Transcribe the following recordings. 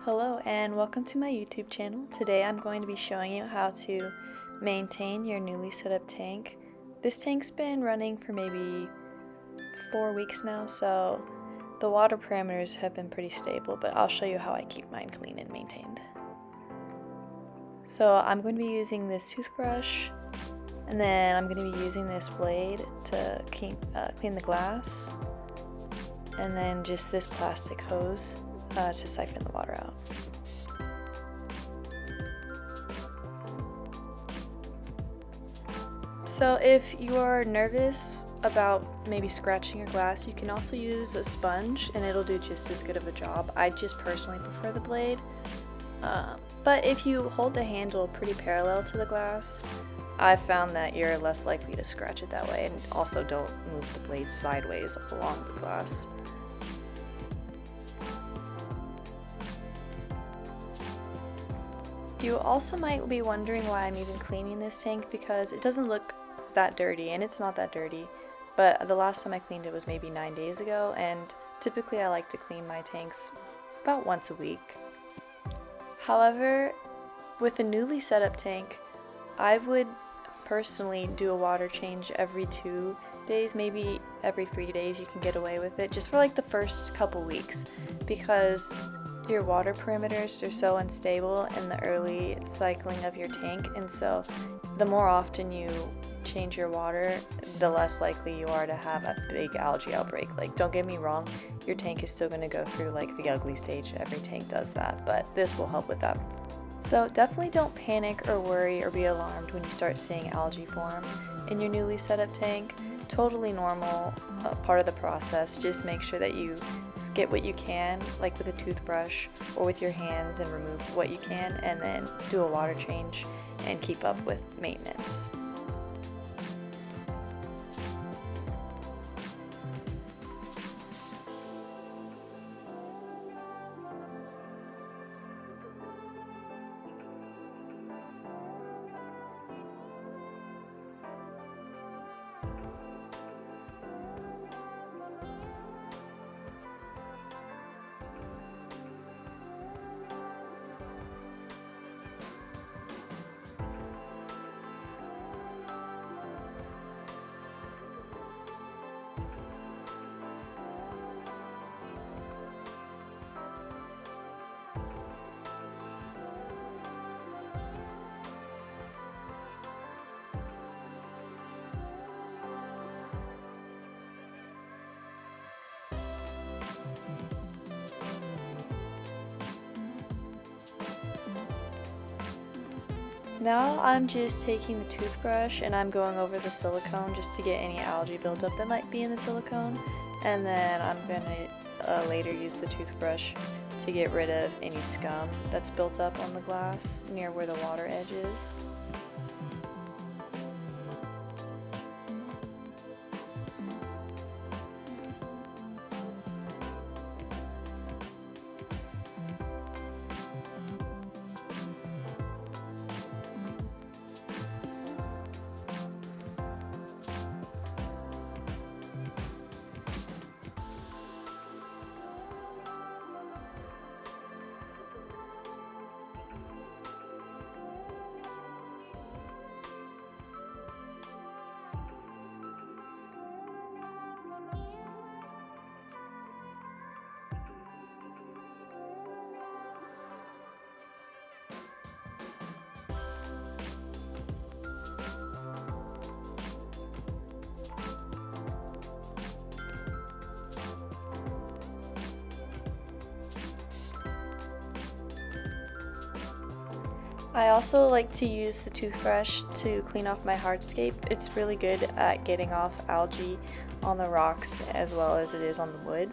Hello and welcome to my YouTube channel. Today I'm going to be showing you how to maintain your newly set up tank. This tank's been running for maybe 4 weeks now, so the water parameters have been pretty stable, but I'll show you how I keep mine clean and maintained. So I'm going to be using this toothbrush, and then I'm going to be using this blade to clean the glass, and then just this plastic hose to siphon the water out. So if you're nervous about maybe scratching your glass, you can also use a sponge and it'll do just as good of a job. I just personally prefer the blade, but if you hold the handle pretty parallel to the glass, I've found that you're less likely to scratch it that way, and also don't move the blade sideways along the glass. You also might be wondering why I'm even cleaning this tank, because it doesn't look that dirty, and it's not that dirty, but the last time I cleaned it was maybe 9 days ago, and typically I like to clean my tanks about once a week. However, with a newly set up tank, I would personally do a water change every 2 days, maybe every 3 days. You can get away with it just for like the first couple weeks, because your water parameters are so unstable in the early cycling of your tank, and so the more often you change your water, the less likely you are to have a big algae outbreak. Like, don't get me wrong, your tank is still going to go through like the ugly stage. Every tank does that, but this will help with that. So definitely don't panic or worry or be alarmed when you start seeing algae form in your newly set up tank. Totally normal, part of the process. Just make sure that you get what you can, like with a toothbrush or with your hands, and remove what you can, and then do a water change and keep up with maintenance. Now I'm just taking the toothbrush and I'm going over the silicone just to get any algae buildup that might be in the silicone, and then I'm going to later use the toothbrush to get rid of any scum that's built up on the glass near where the water edge is. I also like to use the toothbrush to clean off my hardscape. It's really good at getting off algae on the rocks as well as it is on the wood.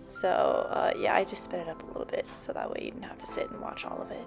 So yeah, I just sped it up a little bit so that way you didn't have to sit and watch all of it.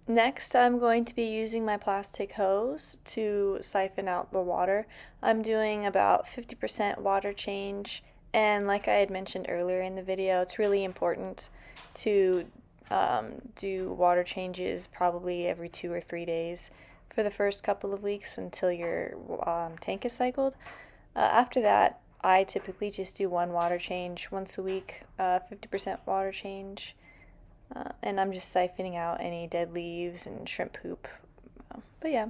Next, I'm going to be using my plastic hose to siphon out the water. I'm doing about 50% water change, and like I had mentioned earlier in the video, it's really important to do water changes probably every 2 or 3 days for the first couple of weeks until your tank is cycled. After that, I typically just do one water change once a week, 50% water change, and I'm just siphoning out any dead leaves and shrimp poop. But yeah.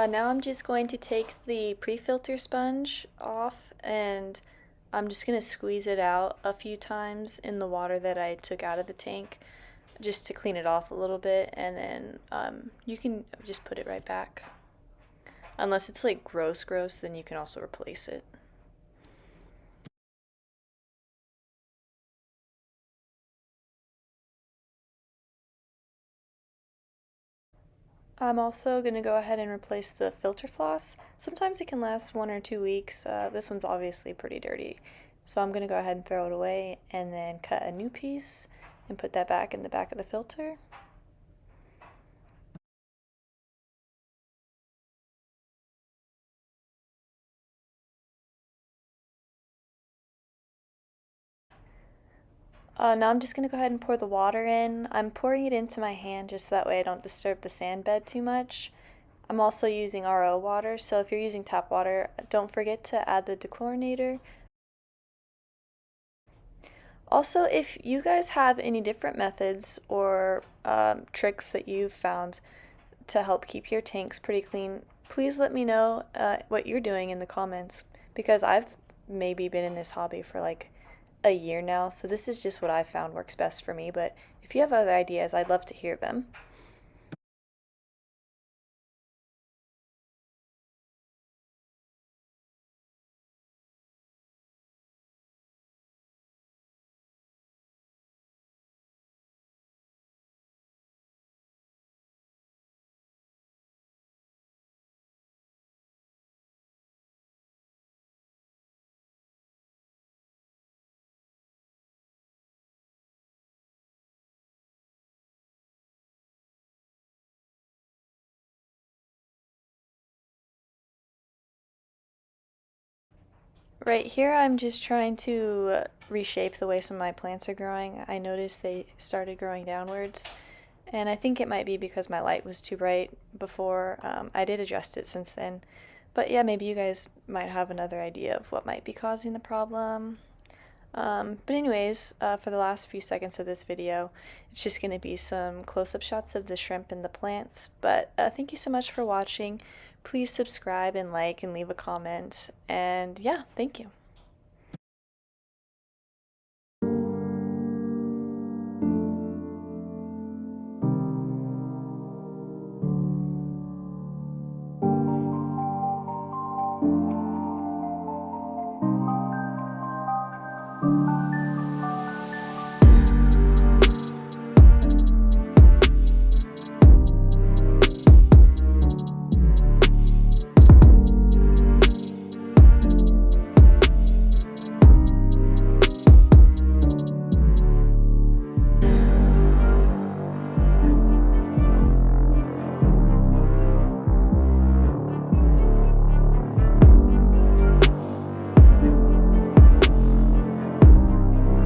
Now I'm just going to take the pre-filter sponge off, and I'm just going to squeeze it out a few times in the water that I took out of the tank just to clean it off a little bit, and then you can just put it right back. Unless it's like gross, then you can also replace it. I'm also going to go ahead and replace the filter floss. Sometimes it can last 1 or 2 weeks. This one's obviously pretty dirty. So I'm going to go ahead and throw it away and then cut a new piece and put that back in the back of the filter. Now I'm just going to go ahead and pour the water in. I'm pouring it into my hand just so that way I don't disturb the sand bed too much. I'm also using RO water, so if you're using tap water, don't forget to add the dechlorinator. Also, if you guys have any different methods or tricks that you've found to help keep your tanks pretty clean, please let me know what you're doing in the comments because I've maybe been in this hobby for like a year now, so this is just what I found works best for me. But if you have other ideas, I'd love to hear them. Right here, I'm just trying to reshape the way some of my plants are growing. I noticed they started growing downwards, and I think it might be because my light was too bright before. I did adjust it since then. But yeah, maybe you guys might have another idea of what might be causing the problem. But anyways, for the last few seconds of this video, it's just going to be some close-up shots of the shrimp and the plants. But thank you so much for watching. Please subscribe and like and leave a comment. And yeah, thank you.